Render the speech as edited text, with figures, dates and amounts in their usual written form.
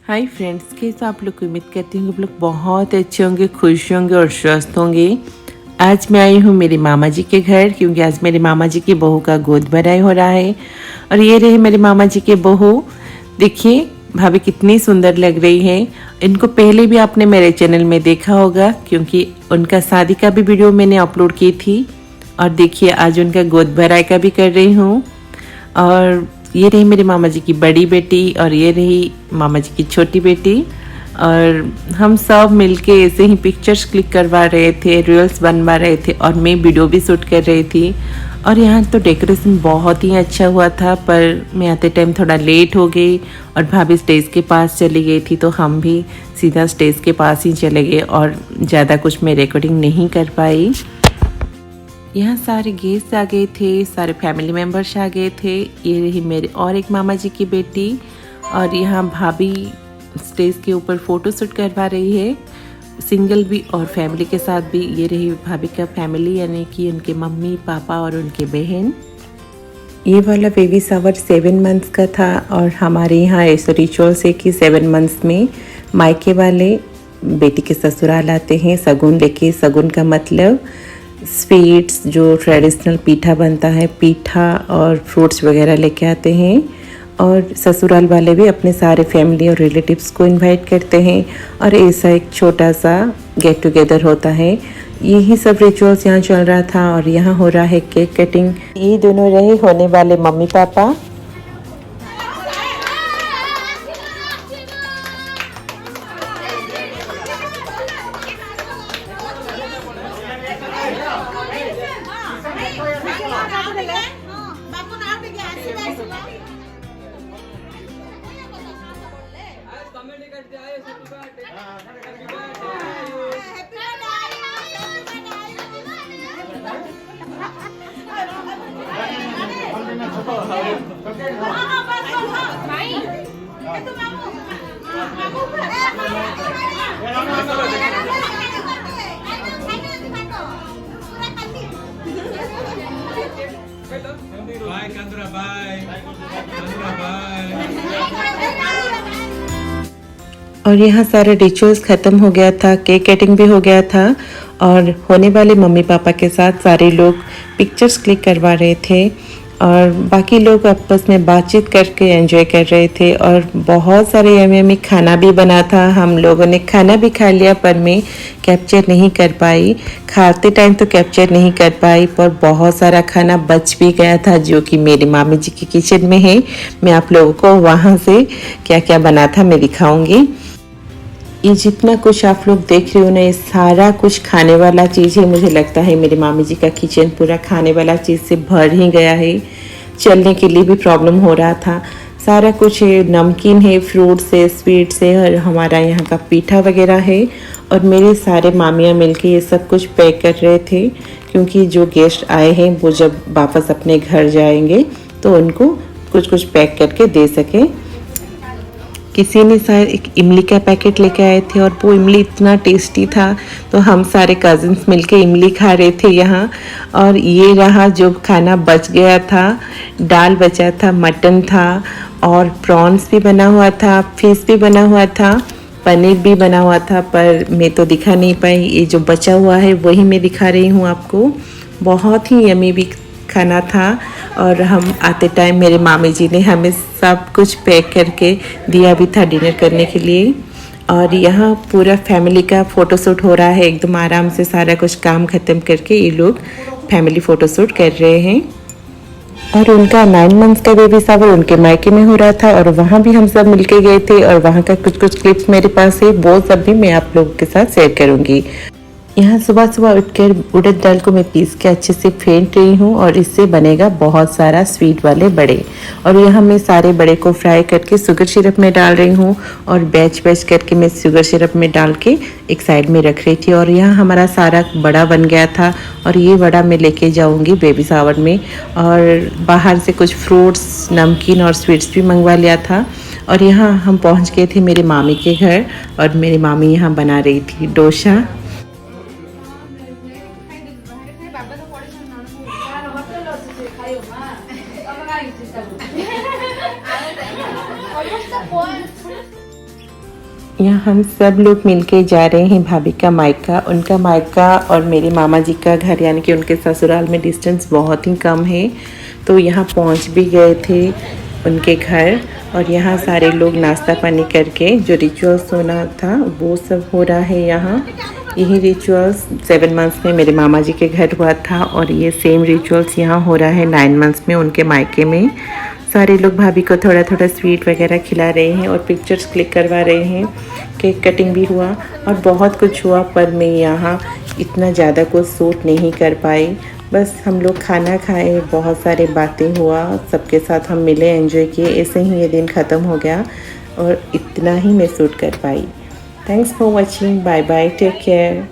Hi friends, कैसे आप लोग? उम्मीद करती हूँ आप लोग बहुत अच्छे होंगे, खुश होंगे और स्वस्थ होंगे। आज मैं आई हूँ मेरे मामा जी के घर, क्योंकि आज मेरे मामा जी की बहू का गोद भराई हो रहा है। और ये रहे मेरे मामा जी के बहू। देखिए भाभी कितनी सुंदर लग रही है। इनको पहले भी आपने मेरे चैनल में देखा होगा, क्योंकि उनका शादी का भी वीडियो मैंने अपलोड की थी। और देखिए आज उनका गोद भराई का भी कर रही हूँ। और ये रही मेरे मामा जी की बड़ी बेटी और ये रही मामा जी की छोटी बेटी। और हम सब मिलके ऐसे ही पिक्चर्स क्लिक करवा रहे थे, रील्स बनवा रहे थे और मैं वीडियो भी शूट कर रही थी। और यहाँ तो डेकोरेशन बहुत ही अच्छा हुआ था, पर मैं आते टाइम थोड़ा लेट हो गई और भाभी स्टेज के पास चली गई थी, तो हम भी सीधा स्टेज के पास ही चले गए और ज़्यादा कुछ मैं रिकॉर्डिंग नहीं कर पाई। यहाँ सारे गेस्ट आ गए थे, सारे फैमिली मेम्बर्स आ गए थे। ये रही मेरे और एक मामा जी की बेटी। और यहाँ भाभी स्टेज के ऊपर फ़ोटो शूट करवा रही है, सिंगल भी और फैमिली के साथ भी। ये रही भाभी का फैमिली, यानी कि उनके मम्मी पापा और उनके बहन। ये वाला बेबी शावर 7 मंथ्स का था। और हमारे यहाँ ऐसा रिचुअल्स है कि 7 मंथ्स में मायके वाले बेटी के ससुराल आते हैं शगुन लेके। शगुन का मतलब स्वीट्स, जो ट्रेडिशनल पीठा बनता है, पीठा और फ्रूट्स वगैरह लेके आते हैं। और ससुराल वाले भी अपने सारे फैमिली और रिलेटिव्स को इनवाइट करते हैं और ऐसा एक छोटा सा गेट टुगेदर होता है। यही सब रिचुअल्स यहाँ चल रहा था। और यहाँ हो रहा है केक कटिंग। ये दोनों रहे होने वाले mummy papa. Bye, Kandra, bye. Kandra, bye. और यहाँ सारा रिचुअल्स ख़त्म हो गया था, केक कटिंग भी हो गया था। और होने वाले मम्मी पापा के साथ सारे लोग पिक्चर्स क्लिक करवा रहे थे और बाकी लोग आपस में बातचीत करके एंजॉय कर रहे थे। और बहुत सारे यमी खाना भी बना था। हम लोगों ने खाना भी खा लिया, पर मैं कैप्चर नहीं कर पाई। खाते टाइम तो कैप्चर नहीं कर पाई, पर बहुत सारा खाना बच भी गया था, जो कि मेरी मामी जी की किचन में है। मैं आप लोगों को वहाँ से क्या क्या बना था मैं दिखाऊंगी। ये जितना कुछ आप लोग देख रहे हो ना, ये सारा कुछ खाने वाला चीज़ है। मुझे लगता है मेरी मामी जी का किचन पूरा खाने वाला चीज़ से भर ही गया है। चलने के लिए भी प्रॉब्लम हो रहा था। सारा कुछ है, नमकीन है, फ्रूट्स है, स्वीट्स है और हमारा यहाँ का पीठा वगैरह है। और मेरे सारे मामियाँ मिलके ये सब कुछ पैक कर रहे थे, क्योंकि जो गेस्ट आए हैं वो जब वापस अपने घर जाएंगे तो उनको कुछ कुछ पैक करके दे सकें। किसी ने शायद एक इमली का पैकेट लेके आए थे और वो इमली इतना टेस्टी था, तो हम सारे कज़िन्स मिलके इमली खा रहे थे यहाँ। और ये रहा जो खाना बच गया था, दाल बचा था, मटन था और प्रॉन्स भी बना हुआ था, फिश भी बना हुआ था, पनीर भी बना हुआ था, पर मैं तो दिखा नहीं पाई। ये जो बचा हुआ है वही मैं दिखा रही हूँ आपको। बहुत ही यमी भी खाना था। और हम आते टाइम मेरे मामी जी ने हमें सब कुछ पैक करके दिया भी था डिनर करने के लिए। और यहाँ पूरा फैमिली का फ़ोटोशूट हो रहा है। एकदम आराम से सारा कुछ काम ख़त्म करके ये लोग फैमिली फ़ोटोशूट कर रहे हैं। और उनका 9 मंथ्स का बेबी शावर उनके मायके में हो रहा था और वहाँ भी हम सब मिलके गए थे। और वहाँ का कुछ कुछ क्लिप्स मेरे पास है, वो सब भी मैं आप लोगों के साथ शेयर करूँगी। यहाँ सुबह सुबह उठकर उड़द दाल को मैं पीस के अच्छे से फेंट रही हूँ और इससे बनेगा बहुत सारा स्वीट वाले बड़े। और यहाँ मैं सारे बड़े को फ्राई करके शुगर सिरप में डाल रही हूँ और बैच बैच करके मैं शुगर सिरप में डाल के एक साइड में रख रही थी। और यहाँ हमारा सारा बड़ा बन गया था और ये बड़ा मैं लेके जाऊँगी बेबी शावर में। और बाहर से कुछ फ्रूट्स, नमकीन और स्वीट्स भी मंगवा लिया था। और यहाँ हम पहुँच गए थे मेरे मामी के घर और मेरी मामी यहाँ बना रही थी डोसा। यहाँ हम सब लोग मिलके जा रहे हैं भाभी का मायका। उनका मायका और मेरे मामा जी का घर यानी कि उनके ससुराल में डिस्टेंस बहुत ही कम है, तो यहाँ पहुँच भी गए थे उनके घर। और यहाँ सारे लोग नाश्ता पानी करके जो रिचुअल्स होना था वो सब हो रहा है यहाँ। यही रिचुअल्स 7 मंथ्स में मेरे मामा जी के घर हुआ था और ये सेम रिचुअल्स यहाँ हो रहा है 9 मंथ्स में उनके मायके में। सारे लोग भाभी को थोड़ा थोड़ा स्वीट वगैरह खिला रहे हैं और पिक्चर्स क्लिक करवा रहे हैं। केक कटिंग भी हुआ और बहुत कुछ हुआ, पर मैं यहाँ इतना ज़्यादा कुछ शूट नहीं कर पाई। बस हम लोग खाना खाए, बहुत सारे बातें हुआ, सबके साथ हम मिले, एंजॉय किए, ऐसे ही ये दिन ख़त्म हो गया और इतना ही मैं शूट कर पाई। Thanks for watching, bye bye, take care.